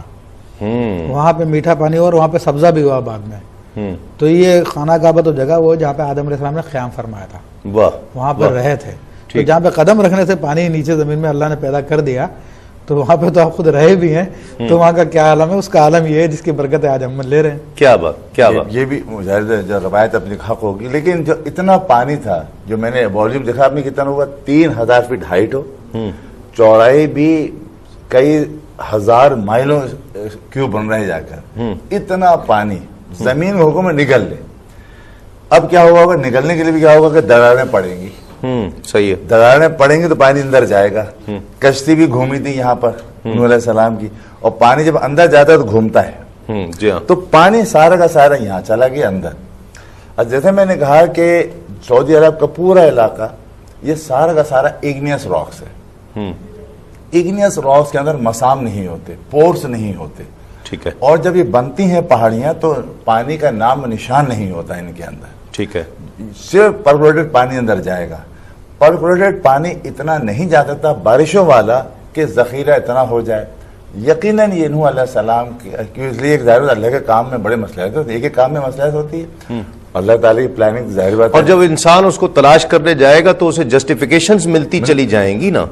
وہاں پہ میٹھا پانی اور وہاں پہ سبزہ بھی ہوا بعد میں. تو یہ خانہ کعبہ تو جگہ وہ جہاں پہ آدم علیہ السلام نے قیام فرمایا تھا، وہاں پہ رہے تھے. تو جہاں پہ قدم رکھنے سے پانی نیچے زمین میں اللہ نے پیدا کر دیا تو وہاں پہ تو آپ خود رہے بھی ہیں. تو وہاں کا کیا عالم ہے؟ اس کا عالم یہ ہے جس کی برکت آج ہم لے رہے ہیں. کیا بات، کیا بات. یہ بھی مجاہد جو روایت اپنی حق ہوگی، لیکن جو اتنا پانی تھا، جو میں نے والیوم دیکھا آپ نے کتنا ہوگا، 3000 فٹ ہائٹ ہو، چوڑائی بھی کئی ہزار مائلوں کیوب بن رہے جا کر. اتنا پانی زمین میں حکم ہے نگل لے. اب کیا ہوگا؟ نگلنے کے لیے بھی کیا ہوگا کہ دراریں پڑیں گی. صحیح ہے. دراریں پڑیں گی تو پانی اندر جائے گا. کشتی بھی گھومی تھی یہاں پر نوح علیہ السلام کی، اور پانی جب اندر جاتا ہے تو گھومتا ہے. جی ہاں. تو پانی سارا کا سارا یہاں چلا گیا اندر. اور جیسے میں نے کہا کہ سعودی عرب کا پورا علاقہ یہ سارا کا سارا ایگنیس راکس ہے. ایگنیس راکس کے اندر مسام نہیں ہوتے، پورس نہیں ہوتے. ٹھیک ہے. اور جب یہ بنتی ہیں پہاڑیاں تو پانی کا نام و نشان نہیں ہوتا ان کے اندر. ٹھیک ہے. صرف پرکولیٹڈ پانی اندر جائے گا. پرکولیٹڈ پانی اتنا نہیں جاتا تھا بارشوں والا کہ ذخیرہ اتنا ہو جائے. یقیناً یہ نوح علیہ السلام کی اس لیے ایک ظاہر اللہ کے کام میں بڑے مسئلہ ہوتے ہیں. ایک کام میں مسئلہ ہوتی ہے، اللہ تعالیٰ کی پلاننگ ظاہر بات ہے. اور جب انسان اس کو تلاش کرنے جائے گا تو اسے جسٹیفیکیشنز ملتی چلی جائیں گی نا.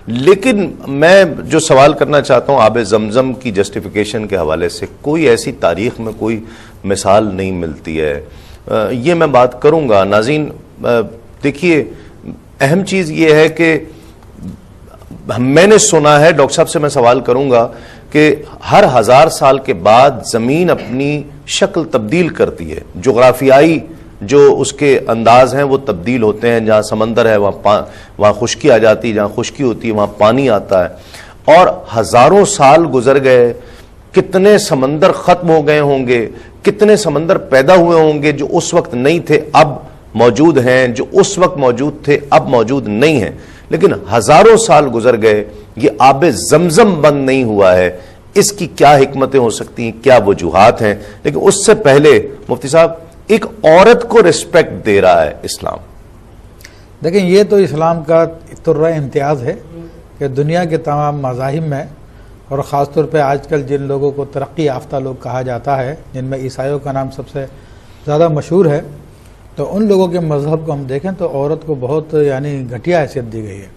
لیکن میں جو سوال کرنا چاہتا ہوں آب زمزم کی جسٹیفیکیشن کے حوالے سے، کوئی ایسی تاریخ میں کوئی مثال نہیں ملتی ہے. یہ میں بات کروں گا. ناظرین دیکھیے، اہم چیز یہ ہے کہ میں نے سنا ہے، ڈاکٹر صاحب سے میں سوال کروں گا کہ ہر 1000 سال کے بعد زمین اپنی شکل تبدیل کرتی ہے. جغرافیائی جو اس کے انداز ہیں وہ تبدیل ہوتے ہیں. جہاں سمندر ہے وہاں خشکی آ جاتی ہے، جہاں خشکی ہوتی ہے وہاں پانی آتا ہے. اور ہزاروں سال گزر گئے، کتنے سمندر ختم ہو گئے ہوں گے، کتنے سمندر پیدا ہوئے ہوں گے جو اس وقت نہیں تھے اب موجود ہیں، جو اس وقت موجود تھے اب موجود نہیں ہیں. لیکن ہزاروں سال گزر گئے، یہ آب زمزم بند نہیں ہوا ہے. اس کی کیا حکمتیں ہو سکتی ہیں، کیا وجوہات ہیں؟ لیکن اس سے پہلے مفتی صاحب، ایک عورت کو ریسپیکٹ دے رہا ہے اسلام. دیکھیں، یہ تو اسلام کا طرح امتیاز ہے کہ دنیا کے تمام مذاہب میں، اور خاص طور پہ آج کل جن لوگوں کو ترقی یافتہ لوگ کہا جاتا ہے، جن میں عیسائیوں کا نام سب سے زیادہ مشہور ہے، تو ان لوگوں کے مذہب کو ہم دیکھیں تو عورت کو بہت گھٹیا حیثیت دی گئی ہے.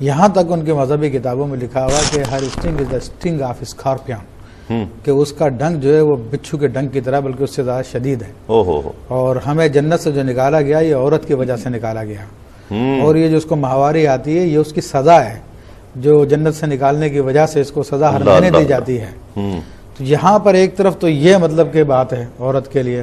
یہاں تک ان کے مذہبی کتابوں میں لکھا ہوا کہ ہر sting is the sting of scorpion, کہ اس کا ڈنگ جو ہے وہ بچھو کے ڈنگ کی طرح بلکہ اس سے زیادہ شدید ہے. اور ہمیں جنت سے جو نکالا گیا یہ عورت کی وجہ سے نکالا گیا. اور یہ جو اس کو ماہواری آتی ہے یہ اس کی سزا ہے، جو جنت سے نکالنے کی وجہ سے اس کو سزا ہر مہینے دی جاتی ہے. تو یہاں پر ایک طرف تو یہ مطلب کہ بات ہے عورت کے لیے،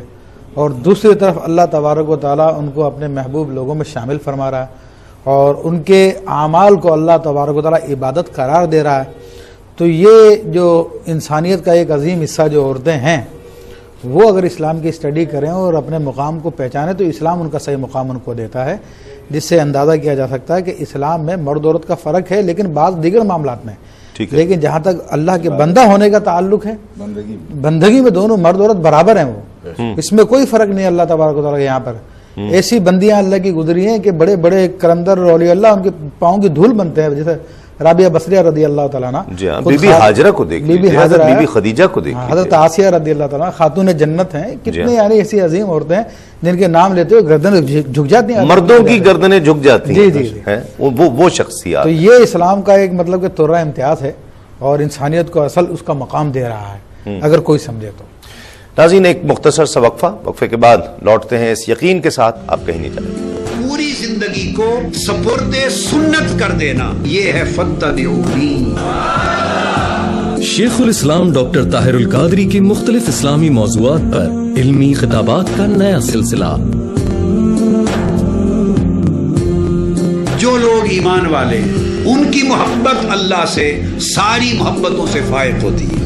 اور دوسری طرف اللہ تبارک و تعالیٰ ان کو اپنے محبوب لوگوں میں شامل فرما رہا ہے اور ان کے اعمال کو اللہ تبارک و تعالیٰ عبادت قرار دے رہا ہے. تو یہ جو انسانیت کا ایک عظیم حصہ جو عورتیں ہیں، وہ اگر اسلام کی اسٹڈی کریں اور اپنے مقام کو پہچانیں تو اسلام ان کا صحیح مقام ان کو دیتا ہے. جس سے اندازہ کیا جا سکتا ہے کہ اسلام میں مرد عورت کا فرق ہے، لیکن بعض دیگر معاملات میں، ٹھیک ہے، لیکن جہاں تک اللہ کے بندہ ہونے کا تعلق ہے، بندگی میں دونوں مرد عورت برابر ہیں، وہ اس میں کوئی فرق نہیں ہے اللہ تبارک و تعالیٰ کے یہاں پر۔ ایسی بندیاں اللہ کی گزری ہیں کہ بڑے بڑے کلندر اولیاء اللہ ان کے پاؤں کی دھول بنتے ہیں، جیسے رابعہ بصریہ رضی اللہ تعالیٰ عنہ، جی ہاں، بی بی ہاجرہ کو دیکھ لیجیے، حضرت بی بی خدیجہ کو دیکھ لیجیے، حضرت آسیہ رضی اللہ تعالیٰ خاتون جنت ہیں، کتنے یعنی ایسی عظیم عورتیں ہیں جن کے نام لیتے ہوئے گردن جھک جاتی ہیں، مردوں کی گردنیں جھک جاتی ہیں، جی جی، وہ شخصیات۔ تو یہ اسلام کا ایک مطلب کہ ترہ امتیاز ہے اور انسانیت کو اصل اس کا مقام دے رہا ہے اگر کوئی سمجھے تو۔ ناظرین، ایک مختصر سا وقفے کے بعد لوٹتے ہیں اس یقین کے ساتھ آپ کہیں نہیں جائیں۔ پوری زندگی کو سپرد سنت کر دینا، یہ ہے فاتبعونی۔ شیخ الاسلام ڈاکٹر طاہر القادری کی مختلف اسلامی موضوعات پر علمی خطابات کا نیا سلسلہ۔ جو لوگ ایمان والے ہیں ان کی محبت اللہ سے ساری محبتوں سے فائق ہوتی ہے۔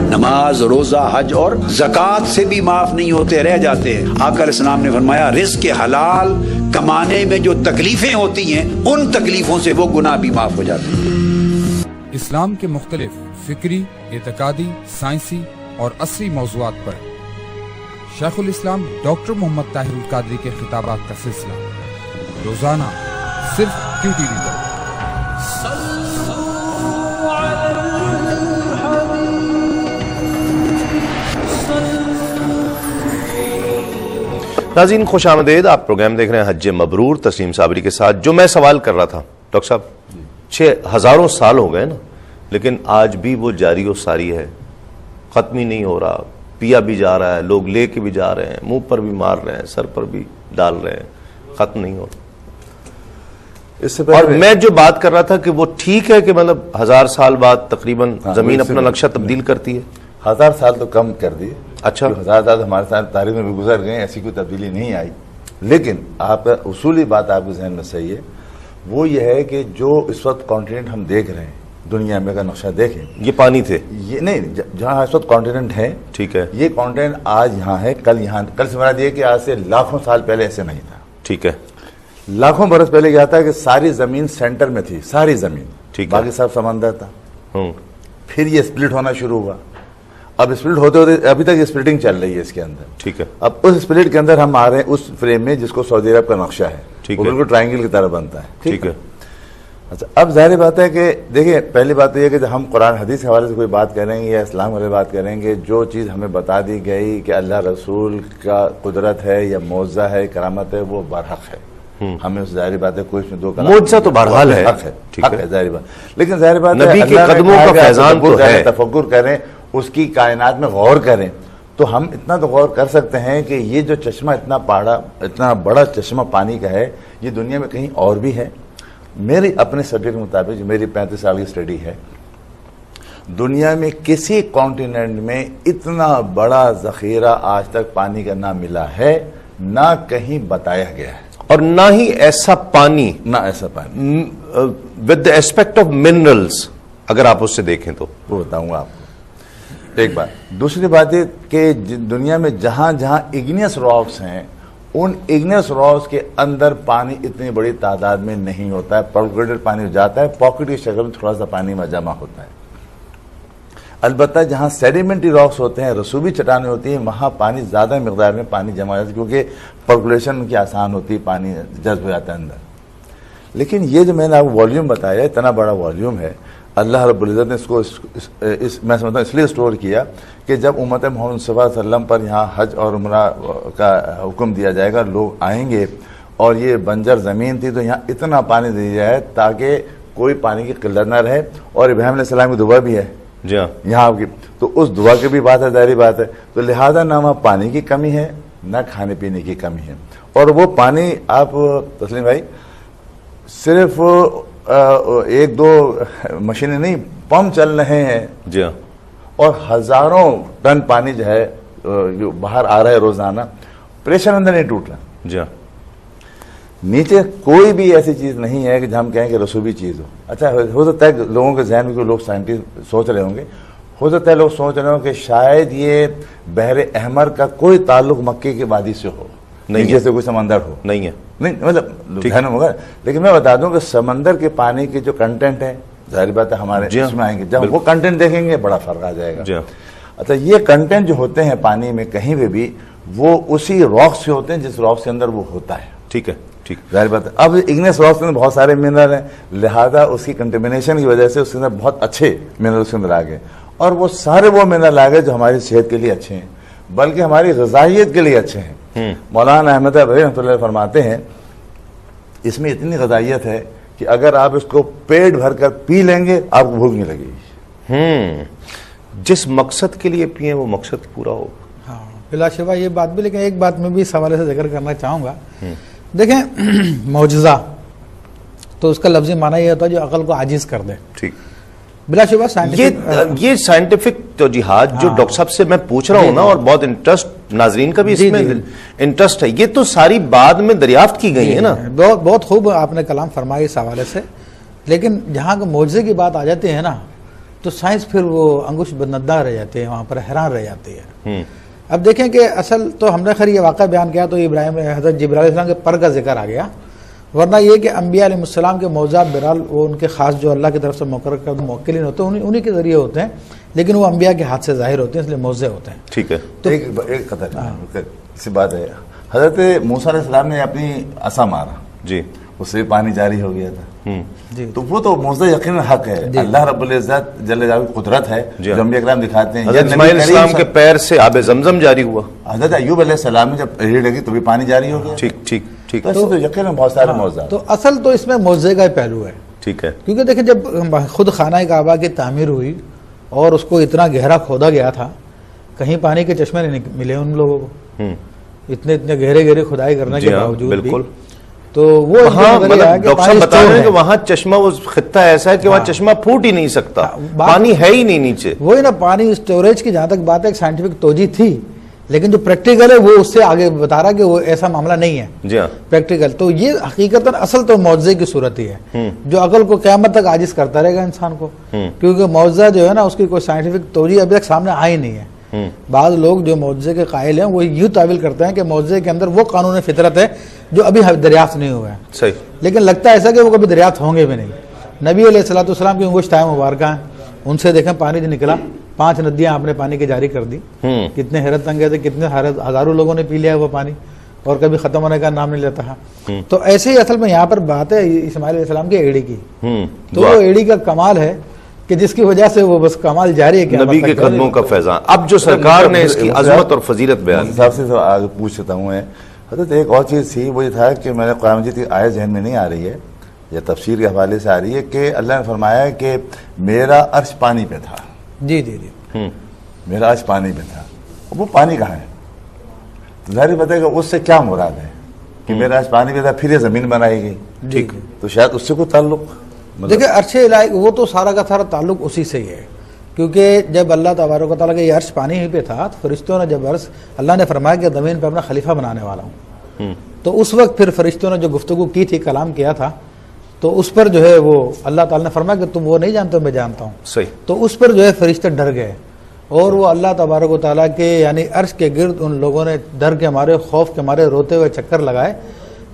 نماز، روزہ، حج اور زکوٰۃ سے بھی معاف نہیں ہوتے، رہ جاتے ہیں۔ آقا علیہ السلام نے فرمایا رزق حلال کمانے میں جو تکلیفیں ہوتی ہیں ان تکلیفوں سے وہ گناہ بھی معاف ہو جاتے ہیں۔ اسلام کے مختلف فکری، اعتقادی، سائنسی اور عصری موضوعات پر شیخ الاسلام ڈاکٹر محمد طاہر القادری کے خطابات کا سلسلہ روزانہ صرف QTV پر۔ ناظرین خوش آمدید، آپ پروگرام دیکھ رہے ہیں حج مبرور تسلیم صابری کے ساتھ۔ جو میں سوال کر رہا تھا ڈاکٹر صاحب، 6000 سال ہو گئے نا، لیکن آج بھی وہ جاری و ساری ہے، ختم ہی نہیں ہو رہا، پیا بھی جا رہا ہے، لوگ لے کے بھی جا رہے ہیں، منہ پر بھی مار رہے ہیں، سر پر بھی ڈال رہے ہیں، ختم نہیں ہو رہا۔ اس سے اور میں جو بات کر رہا تھا کہ وہ ٹھیک ہے کہ مطلب 1000 سال بعد تقریباً زمین اپنا نقشہ تبدیل کرتی ہے، 1000 سال تو کم کر دیے، اچھا 1000 سال ہمارے ساتھ تاریخ میں بھی گزر گئے، ایسی کوئی تبدیلی نہیں آئی، لیکن آپ کا اصولی بات آپ کے ذہن میں صحیح ہے، وہ یہ ہے کہ جو اس وقت کانٹیننٹ ہم دیکھ رہے ہیں دنیا میں، اگر نقشہ دیکھیں، یہ پانی تھے، یہ نہیں جہاں اس وقت کانٹیننٹ ہے، ٹھیک ہے، یہ کانٹیننٹ آج یہاں ہے، کل یہاں، کل سے مراد یہ کہ آج سے لاکھوں سال پہلے ایسے نہیں تھا، ٹھیک ہے، لاکھوں برس پہلے کیا تھا کہ ساری زمین سینٹر میں تھی، ساری زمین، ٹھیک ہے، باقی سب سمندر تھا، ہوں، پھر یہ سپلٹ ہونا شروع ہوا، اب سپلٹ ہوتے ہوتے ابھی تک سپلٹنگ چل رہی ہے اس کے اندر، ٹھیک ہے، اب اس سپلٹ کے اندر ہم آ رہے ہیں اس فریم میں جس کو سعودی عرب کا نقشہ ہے، ٹھیک وہ ہے، بالکل ٹرائنگل کی طرح بنتا ہے، ٹھیک ہے، اچھا اب ظاہر بات ہے کہ دیکھیں پہلی بات تو یہ کہ جب ہم قرآن حدیث کے حوالے سے کوئی بات کریں گے یا اسلام والے بات کریں گے، جو چیز ہمیں بتا دی گئی کہ اللہ رسول کا قدرت ہے یا معجزہ ہے، کرامت ہے، وہ برحق ہے، ہمیں اس ظاہری بات ہے کوئی اس میں دو کلام، معجزہ تو بہرحال ہے، حق ہے، ٹھیک حق ہے، ہے، ظاہری بات، لیکن ظاہر بات ہے نبی کے اللہ نے قدموں کہا کا کہ آپ فیضان تو ہے، تفکر کریں، اس کی کائنات میں غور کریں، تو ہم اتنا تو غور کر سکتے ہیں کہ یہ جو چشمہ اتنا بڑا چشمہ پانی کا ہے، یہ دنیا میں کہیں اور بھی ہے۔ میری اپنے سبجیکٹ کے مطابق جو میری 35 سال کی سٹڈی ہے، دنیا میں کسی کانٹیننٹ میں اتنا بڑا ذخیرہ آج تک پانی کا نہ ملا ہے، نہ کہیں بتایا گیا ہے، اور نہ ہی ایسا پانی نہ ایسا پانی with the aspect of minerals, اگر آپ اس سے دیکھیں تو وہ بتاؤں گا آپ کو، ایک بات۔ دوسری بات یہ کہ دنیا میں جہاں جہاں اگنیس راکس ہیں، ان اگنیس راکس کے اندر پانی اتنی بڑی تعداد میں نہیں ہوتا ہے، پرکولیٹڈ پانی جاتا ہے، پاکٹ کی شکل میں تھوڑا سا پانی میں جمع ہوتا ہے۔ البتہ جہاں سیڈیمنٹری راکس ہوتے ہیں، رسوبی چٹانیں ہوتی ہیں، وہاں پانی زیادہ مقدار میں پانی جمع ہو جاتا ہے، کیونکہ پرکولیشن ان کی آسان ہوتی ہے، پانی جذب ہو جاتا ہے اندر۔ لیکن یہ جو میں نے آپ کو والیوم بتایا، اتنا بڑا والیوم ہے، اللہ رب العزت نے اس کو میں سمجھتا ہوں اس لیے اسٹور کیا کہ جب امت محمد صلی اللہ علیہ وسلم پر یہاں حج اور عمرہ کا حکم دیا جائے گا، لوگ آئیں گے، اور یہ بنجر زمین تھی، تو یہاں اتنا پانی دیا جائے تاکہ کوئی پانی کی قلت نہ رہے، اور ابراہیم علیہ السلام کی دعا بھی ہے جی ہاں، یہاں کی، تو اس دعا کی بھی بات ہے، ظاہری بات ہے، تو لہذا نہ وہاں پانی کی کمی ہے نہ کھانے پینے کی کمی ہے، اور وہ پانی آپ تسلیم بھائی صرف ایک دو مشینیں نہیں، پمپ چل رہے ہیں، جی ہاں، اور ہزاروں ٹن پانی جو ہے جو باہر آ رہا ہے روزانہ، پریشر اندر نہیں ٹوٹ رہا، جی ہاں، نیچے کوئی بھی ایسی چیز نہیں ہے کہ ہم کہیں کہ رسوبی چیز ہو۔ اچھا ہو سکتا ہے کہ لوگوں کے ذہن میں کوئی لوگ سائنٹسٹ سوچ رہے ہوں گے، ہو سکتا ہے لوگ سوچ رہے ہوں کہ شاید یہ بحر احمر کا کوئی تعلق مکے کی وادی سے ہو، نہیں نیچے سے کوئی سمندر ہو، نہیں ہے، نہیں مطلب ذہن ہوگا، لیکن میں بتا دوں کہ سمندر کے پانی کے جو کنٹینٹ ہے ظاہر بات ہے ہمارے اس میں آئیں گے، جب وہ کنٹینٹ دیکھیں گے بڑا فرق آ جائے گا۔ اچھا یہ کنٹینٹ جو ہوتے ہیں پانی میں کہیں پہ بھی وہ اسی راک سے ہوتے ہیں جس راک کے اندر وہ ہوتا ہے، ٹھیک ہے ٹھیک، ظاہر بات ہے۔ اب اگنیس راک کے اندر بہت سارے منرل ہیں، لہذا اس کی کنٹیمنیشن کی وجہ سے اس کے اندر بہت اچھے منرل اس کے اندر آ گئے، اور وہ سارے وہ منرل آ گئے جو ہماری صحت کے لیے اچھے ہیں، بلکہ ہماری غذائیت کے لیے اچھے ہیں۔ مولانا احمد ابراہیم رحمۃ اللہ فرماتے ہیں اس میں اتنی غذائیت ہے کہ اگر آپ اس کو پیٹ بھر کر پی لیں گے آپ کو بھوک نہیں لگے گی۔ جس مقصد کے لیے پیئیں وہ مقصد پورا ہو۔ ہاں بلا شبہ یہ بات بھی، لیکن ایک بات میں بھی اس حوالے سے ذکر کرنا چاہوں گا۔ دیکھیں معجزہ تو اس کا لفظی معنی یہ ہوتا ہے جو عقل کو عاجز کر دے، ٹھیک، بلا شبہ سائنٹیفک یہ سائنٹیفک توجیحات جو ڈاکٹر صاحب سے میں پوچھ رہا ہوں نا، اور بہت انٹرسٹ ناظرین کا بھی اس میں انٹرسٹ ہے، یہ تو ساری بعد میں دریافت کی گئی ہے نا۔ بہت خوب آپ نے کلام فرمایا اس حوالے سے، لیکن جہاں کو معجزے کی بات آ جاتی ہے نا تو سائنس پھر وہ انگوش بندہ رہ جاتے ہیں، وہاں پر حیران رہ جاتی ہے۔ اب دیکھیں کہ اصل تو ہم نے خیر یہ واقعہ بیان کیا تو ابراہیم حضرت جبرائیل علیہ السلام کے پر کا ذکر آ گیا، ورنہ یہ کہ انبیاء علیہ السلام کے معجزات بہرحال وہ ان کے خاص جو اللہ کی طرف سے مقرر کردہ موکلین ہوتے ہیں انہی کے ذریعے ہوتے ہیں، لیکن وہ انبیاء کے ہاتھ سے ظاہر ہوتے ہیں، اس لیے معجزے ہوتے ہیں۔ ٹھیک ہے، تو ایک قطر اسی بات ہے، حضرت موسیٰ علیہ السلام نے اپنی عصا مارا، جی، اس سے پانی جاری ہو گیا تھا، جی تو وہ تو معجزہ یقیناً حق ہے، اللہ رب العزت جل جلالہ کی قدرت ہے جو انبیاء کرام دکھاتے ہیں۔ حضرت اسماعیل علیہ السلام کے پیر سے آب زمزم جاری ہوا، حضرت ایوب علیہ السلام نے جب ریڑھ لگی تو بھی پانی جاری ہو گیا۔ ٹھیک ٹھیک ٹھیک، تو ایسے تو یقیناً بہت سارے معجزات۔ تو اصل تو اس میں معجزے کا ہی پہلو ہے، ٹھیک ہے، کیونکہ دیکھیں جب خود خانہ کعبہ کی تعمیر ہوئی اور اس کو اتنا گہرا کھودا گیا تھا، کہیں پانی کے چشمے نہیں ملے ان لوگوں کو، اتنے گہرے کھدائی کرنے کے باوجود بالکل۔ تو وہ ڈاکٹر صاحب بتا رہے ہیں کہ وہاں چشمہ، وہ خطہ ایسا ہے کہ وہاں چشمہ پھوٹ ہی نہیں سکتا، پانی ہے ہی نہیں نیچے۔ وہی نا، پانی اسٹوریج کی جہاں تک بات ہے ایک سائنٹیفک توجہ تھی، لیکن جو پریکٹیکل ہے وہ اس سے آگے بتا رہا کہ وہ ایسا معاملہ نہیں ہے جی ہاں پریکٹیکل۔ تو یہ حقیقتاً اصل تو معجزے کی صورت ہی ہے جو عقل کو قیامت تک عاجز کرتا رہے گا انسان کو، کیونکہ معجزہ جو ہے نا اس کی کوئی سائنٹیفک توجہ ابھی تک سامنے آئی نہیں ہے۔ بعض لوگ جو معجزے کے قائل ہیں وہ یوں تعویل کرتے ہیں کہ معجزے کے اندر وہ قانون فطرت ہے جو ابھی دریافت نہیں ہوا ہے، صحیح، لیکن لگتا ہے ایسا کہ وہ کبھی دریافت ہوں گے بھی نہیں۔ نبی علیہ الصلوۃ والسلام کی انگشت مبارکہ ہیں، ان سے دیکھیں پانی جو نکلا، 5 ندیاں آپ نے پانی کی جاری کر دی، کتنے حیرت انگیز ہے، کتنے ہزاروں لوگوں نے پی لیا وہ پانی اور کبھی ختم ہونے کا نام نہیں لیتا ہے۔ تو ایسے ہی اصل میں یہاں پر بات ہے اسماعیل علیہ السلام کی ایڑی کی، تو وہ ایڑی کا کمال ہے کہ جس کی وجہ سے وہ بس کمال جاری ہے کہ نبی کے قدموں کا فیضان۔ اب جو سرکار نے اس کی عظمت اور فضیلت بیان صاحب سے آگے پوچھ لیتا ہوں، حضرت ایک اور چیز تھی، وہ یہ تھا کہ میرے قرآن مجید کی آیت ذہن میں نہیں آ رہی ہے یا تفسیر کے حوالے سے آ رہی ہے کہ اللہ نے فرمایا کہ میرا عرش پانی پہ تھا، جی جی جی، میرا عرش پانی پہ تھا، وہ پانی کہاں ہے؟ تو ظاہر بتائے گا اس سے کیا مراد ہے کہ میرا عرش پانی پہ تھا پھر یہ زمین بنائی گئی، ٹھیک، تو شاید اس سے کوئی تعلق دیکھیں عرش الہی وہ تو سارا کا سارا تعلق اسی سے ہی ہے، کیونکہ جب اللہ تبارک و تعالیٰ کا یہ عرش پانی ہی پہ تھا تو فرشتوں نے جب عرش اللہ نے فرمایا کہ زمین پہ اپنا خلیفہ بنانے والا ہوں، تو اس وقت پھر فرشتوں نے جو گفتگو کی تھی، کلام کیا تھا، تو اس پر جو ہے وہ اللہ تعالیٰ نے فرمایا کہ تم وہ نہیں جانتے میں جانتا ہوں، صحیح، تو اس پر جو ہے فرشتے ڈر گئے اور وہ اللہ تبارک و تعالیٰ کے یعنی عرش کے گرد ان لوگوں نے ڈر کے مارے، خوف کے مارے روتے ہوئے چکر لگائے،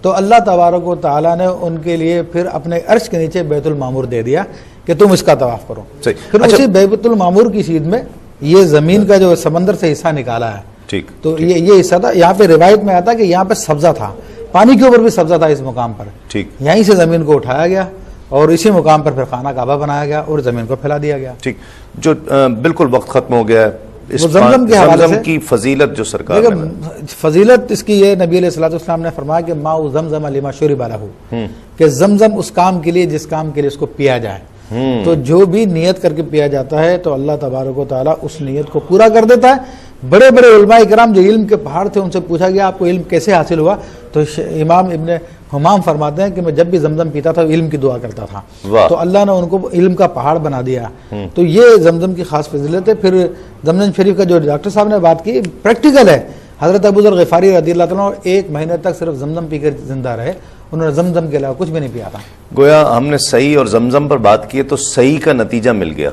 تو اللہ تبارک و تعالیٰ نے ان کے لیے پھر اپنے عرش کے نیچے بیت المعمور دے دیا کہ تم اس کا طواف کرو۔ پھر اسی بیت المعمور کی چیز میں یہ زمین کا جو سمندر سے حصہ نکالا ہے، ٹھیک، تو یہ حصہ تھا، یہاں پہ روایت میں آتا کہ یہاں پہ سبزہ تھا، پانی کے اوپر بھی سبزہ تھا اس مقام پر، ٹھیک، یہیں سے زمین کو اٹھایا گیا اور اسی مقام پر پھر خانہ کعبہ بنایا گیا اور زمین کو پھیلا دیا گیا۔ ٹھیک، جو بالکل وقت ختم ہو گیا ہے، اس زمزم کے حوالے سے زمزم کی فضیلت جو سرکار نے، فضیلت اس کی یہ نبی علیہ الصلوۃ والسلام نے فرمایا کہ ماء زمزم لما شرب لہ، کہ زمزم اس کام کے لیے جس کام کے لیے اس کو پیا جائے، تو جو بھی نیت کر کے پیا جاتا ہے تو اللہ تبارک و تعالیٰ اس نیت کو پورا کر دیتا ہے۔ بڑے بڑے علماء کرام جو علم کے پہاڑ تھے ان سے پوچھا گیا آپ کو علم کیسے حاصل ہوا، تو امام ابن حمام فرماتے ہیں کہ میں جب بھی زمزم پیتا تھا علم کی دعا کرتا تھا، تو اللہ نے ان کو علم کا پہاڑ بنا دیا۔ تو یہ زمزم کی خاص فضیلت ہے۔ پھر زمزم شریف کا جو ڈاکٹر صاحب نے بات کی پریکٹیکل ہے، حضرت ابو ذر غفاری رضی اللہ تعالیٰ 1 مہینے تک صرف زمزم پی کر زندہ رہے، انہوں نے زمزم کے علاوہ کچھ بھی نہیں پیا تھا۔ گویا ہم نے صحیح اور زمزم پر بات کی تو صحیح کا نتیجہ مل گیا،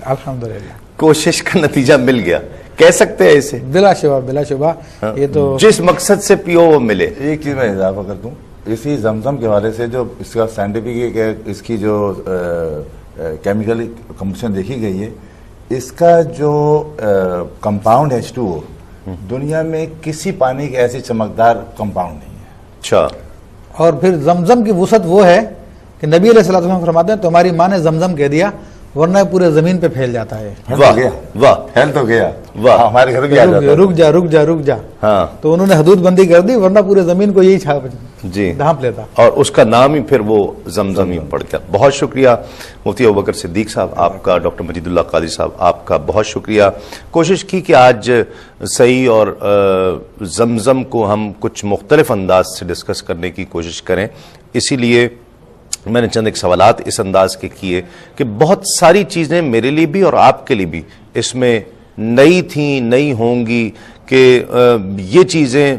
الحمدللہ کوشش کا نتیجہ مل گیا، کہہ سکتے ہیں اسے؟ بلا شبہ یہ تو جس مقصد سے پیو وہ ملے. ایک چیز میں اضافہ کر دوں، اسی زمزم کے حوالے سے جو اس کا سائنٹیفک اس کی جو کیمیکل کمپوزیشن دیکھی گئی ہے، اس کا جو کمپاؤنڈ H2O دنیا میں کسی پانی کے ایسی چمکدار کمپاؤنڈ نہیں ہے. اچھا. اور پھر زمزم کی وسعت وہ ہے کہ نبی علیہ الصلوۃ والسلام فرماتے ہیں تمہاری ماں نے زمزم کہہ دیا ورنہ پورے زمین پہ پھیل جاتا ہے. واہ واہ پھیل تو گیا، واہ. ہمارے گھر بھی آ جاتا ہے. رک جا. ہاں تو انہوں نے حدود بندی کر دی ورنہ پورے زمین کو یہی جی ڈھانپ لیتا. اور اس کا نام ہی پھر وہ زمزم ہی پڑ گیا. بہت شکریہ مفتی ابوبکر صدیق صاحب آپ کا، ڈاکٹر مجید اللہ قادری صاحب آپ کا بہت شکریہ. کوشش کی کہ آج صحیح اور زمزم کو ہم کچھ مختلف انداز سے ڈسکس کرنے کی کوشش کریں، اسی لیے میں نے چند ایک سوالات اس انداز کے کیے کہ بہت ساری چیزیں میرے لیے بھی اور آپ کے لیے بھی اس میں نئی تھیں، نئی ہوں گی کہ یہ چیزیں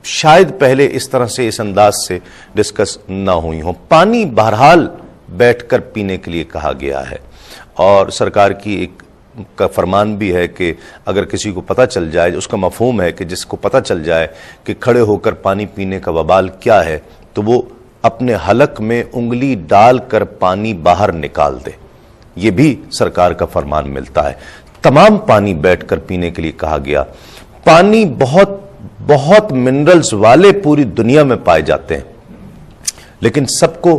شاید پہلے اس طرح سے اس انداز سے ڈسکس نہ ہوئی ہوں. پانی بہرحال بیٹھ کر پینے کے لیے کہا گیا ہے اور سرکار کی ایک کا فرمان بھی ہے کہ اگر کسی کو پتہ چل جائے، اس کا مفہوم ہے کہ جس کو پتہ چل جائے کہ کھڑے ہو کر پانی پینے کا وبال کیا ہے تو وہ اپنے حلق میں انگلی ڈال کر پانی باہر نکال دے. یہ بھی سرکار کا فرمان ملتا ہے. تمام پانی بیٹھ کر پینے کے لیے کہا گیا. پانی بہت بہت منرلز والے پوری دنیا میں پائے جاتے ہیں لیکن سب کو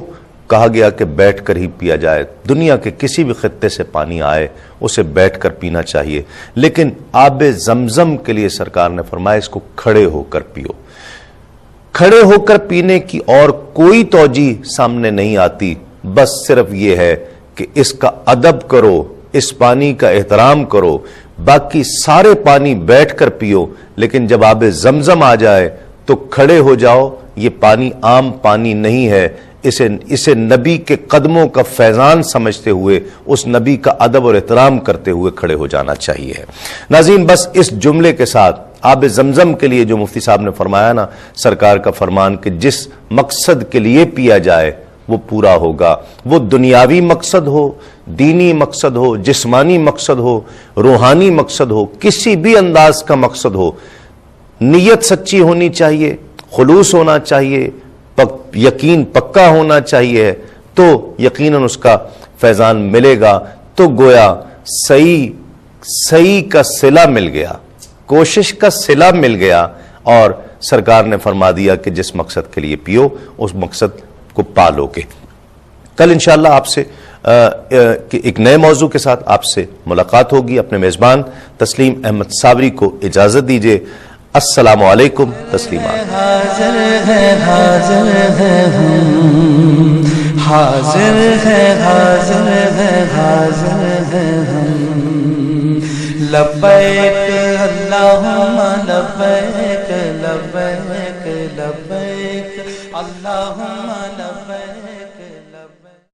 کہا گیا کہ بیٹھ کر ہی پیا جائے. دنیا کے کسی بھی خطے سے پانی آئے اسے بیٹھ کر پینا چاہیے، لیکن آب زمزم کے لیے سرکار نے فرمایا اس کو کھڑے ہو کر پیو. کھڑے ہو کر پینے کی اور کوئی توجہ سامنے نہیں آتی، بس صرف یہ ہے کہ اس کا ادب کرو، اس پانی کا احترام کرو. باقی سارے پانی بیٹھ کر پیو، لیکن جب آب زمزم آ جائے تو کھڑے ہو جاؤ. یہ پانی عام پانی نہیں ہے، اسے نبی کے قدموں کا فیضان سمجھتے ہوئے، اس نبی کا ادب اور احترام کرتے ہوئے کھڑے ہو جانا چاہیے. ناظرین، بس اس جملے کے ساتھ آب زمزم کے لیے جو مفتی صاحب نے فرمایا نا، سرکار کا فرمان کہ جس مقصد کے لیے پیا جائے وہ پورا ہوگا. وہ دنیاوی مقصد ہو، دینی مقصد ہو، جسمانی مقصد ہو، روحانی مقصد ہو، کسی بھی انداز کا مقصد ہو، نیت سچی ہونی چاہیے، خلوص ہونا چاہیے، یقین پکا ہونا چاہیے، تو یقیناً اس کا فیضان ملے گا. تو گویا صحیح کا صلہ مل گیا، کوشش کا صلہ مل گیا اور سرکار نے فرما دیا کہ جس مقصد کے لیے پیو اس مقصد کو پالو گے. کل انشاءاللہ آپ سے ایک نئے موضوع کے ساتھ آپ سے ملاقات ہوگی. اپنے میزبان تسلیم احمد صابری کو اجازت دیجیے. السلام علیکم. تسلیمات. حاضر ہے حاضر ہے ہم، حاضر ہے حاضر ہے حاضر ہے ہم. لبیک اللہم لبیک لبیک لبیک اللہم